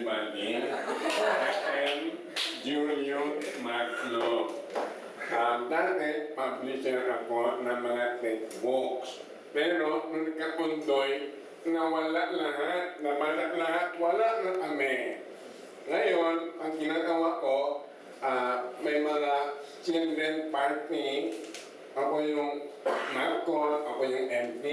everybody. I am Julius Magno. Dati, publisher ako ng mga textbooks. Pero, nung nagkapundoy, nawala lahat, nabasa lahat, wala na kami. Ngayon, ang ginagawa ko, may mga children party, ako yung Marcon, ako yung MP.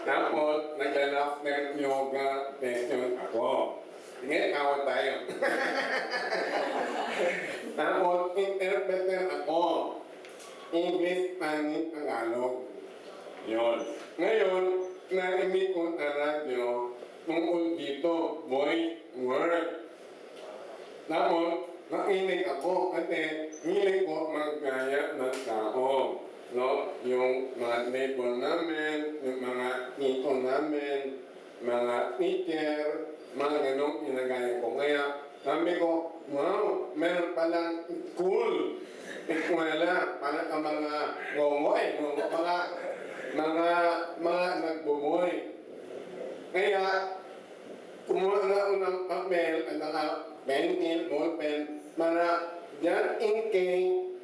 Tapos, nag-laughter yoga session ako. Sige, kawan tayo. Tapos, interpreter ako. English, Spanish, Tagalog. Yun. Ngayon, narimit ko sa radyo tungkol dito, voice work. Tapos, nakinig ako kasi hiling ko maggaya ng tao. No? Yung mga neighbor namin, yung mga tito namin, mga teacher, mga ganong ginagaya ko. Kaya sabi ko, wow, meron palang school, eskwela, para ka mga gongoy, mga nagbuboy. Kaya, kumuha na ako ng papel at naka pencil, ballpen, para dyan in case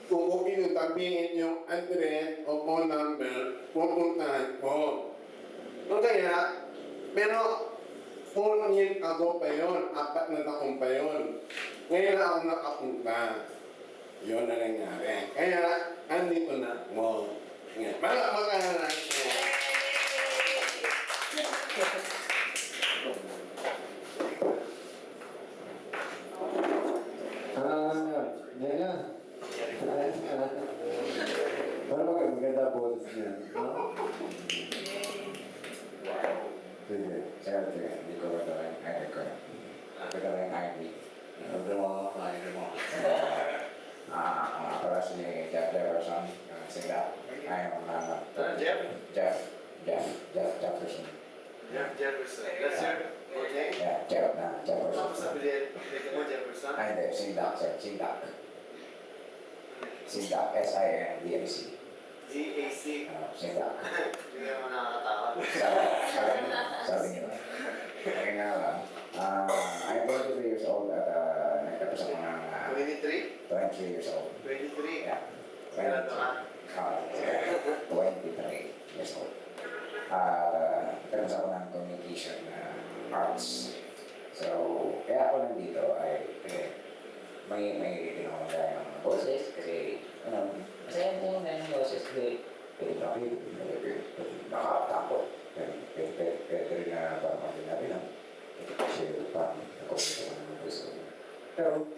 kung okay yung tabihin yung address o phone number, pupuntahan ko. So kaya, pero phone in ako pa yun, 4 na taong pa yun. Ngayon na ako nakapunta. Yun na nangyari. Kaya, andito na mo. Para makahalan ko. Parang maganda boses niya. Sige. Sige, hindi ko gagawin ID ko. Gagawin ID. Para si Jeff Jefferson, sila. Ayaw na. Jeff Jefferson. Jefferson. That's your full name? Yeah, Jeff Ano Jefferson. sabihin? Bigyan mo Jefferson? Ay, hindi. Sindak, sir. Sindak. Sindak. SINDAC. GAC. Sindak. Hindi mo nakakatawa. Sabi niyo. Kaya nga lang. I'm 23 years old at nagtapos ako ng 23? 23 years old. 23? Yeah. Kailan ka? 23 years old. Tapos ako ng communication arts. So, kaya ako nandito ay may tinamagay ng boses kasi masaya mo na yung boses kasi pwede nakakatakot. Pwede rin na parang natin lang. Share pa ako ng gusto. Pero,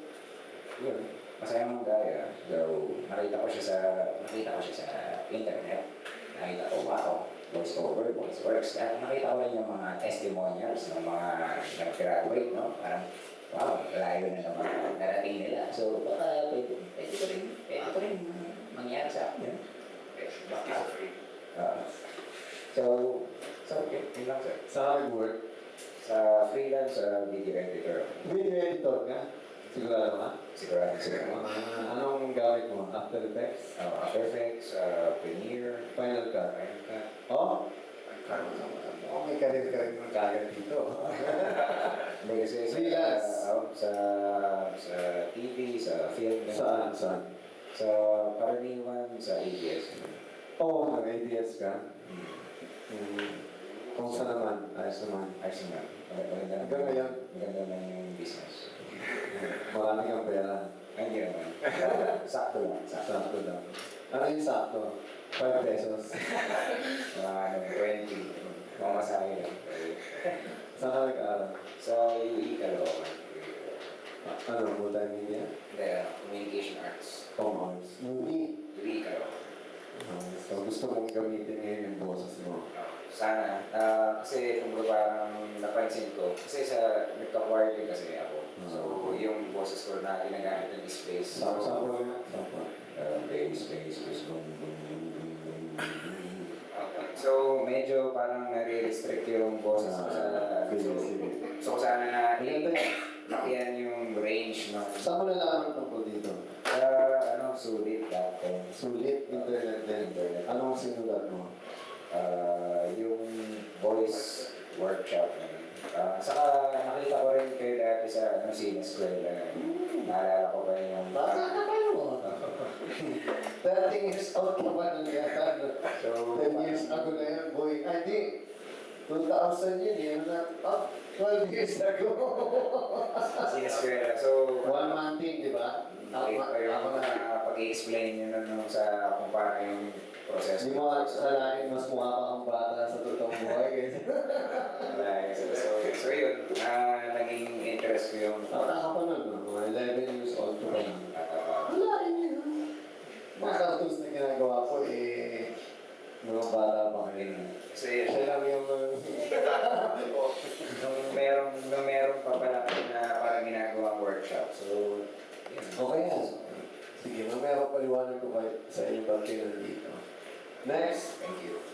yun, masaya mong gaya. Though, nakita ko siya sa internet. Nakita ko, wow, voice over, voice works. At nakita ko rin yung mga testimonials ng mga nag-graduate, no? Parang, wow, layo na naman narating nila. So, baka pwede ko rin mangyari sa akin. Baka. Yun lang, sir. Sa work, Sa freelance video editor. video editor ka? Sigurado ka? Sigurado. Anong gamit mo? After Effects? After Effects, Premiere, Final Cut? Final Cut. Oh? May karir ka rin kagad dito. Hindi kasi Freelance. sa TV, sa film. Saan? Sa karaniwan sa ABS. Oo, nag-ABS ka? Kung saan naman? Ayos naman. Ayos naman. Maganda Hanggang ngayon? Maganda naman yung business. Marami kang pera. Ay, hindi naman. Sakto lang. Sakto lang. Ano yung sakto? 5 pesos. Mga 20. Mamasahe lang. Saan ka nag-aaral? Sa UE, Caloocan. Ano, multimedia? Hindi, communication arts. Home arts. Movie. UE, Caloocan. So gusto mong gamitin ngayon yung boses mo. Sana. Kasi kung parang napansin ko, kasi sa nagka-choir din kasi ako. So yung boses ko na ginagamit ng space. Sapa nga. Sapa. Bass, boom, boom, boom, boom, boom, boom. So medyo parang nare-restrict yung boses ko sa... So sana na lakihan yung range ng... Saan mo nalaman tungkol dito? Sulit.com. Sulit, internet din. Internet. Anong sinulat mo? Yung voice workshop na yun. Saka nakita ko rin kayo dati sa Sina Eskwela. Naalala ko pa yung... Baka na kayo mo. 30 years old ka pa nang gata. So, 10 years ago na yan, boy. Ay, di. 2000 yun, yun na. 12 years ago. Sina Eskwela. So, One man team, di ba? okay pa yung pag-i-explain nyo nun sa kung paano yung proseso. Hindi mo alalain, mas mukha pa kang bata sa totoong buhay. So yun, naging interest ko yung Bata ka pa nun, no? Mga 11 years old ka pa nun. Alalain yun. Mga cartoons na ginagawa ko, mga bata pa kayo. kasi Siya lang yung... nung meron pa pala kami na parang ginagawang workshop. So, yun. Okay yan. Sige, mamaya paliwanag ko kayo sa inyong pagkinan dito. Next. Thank you.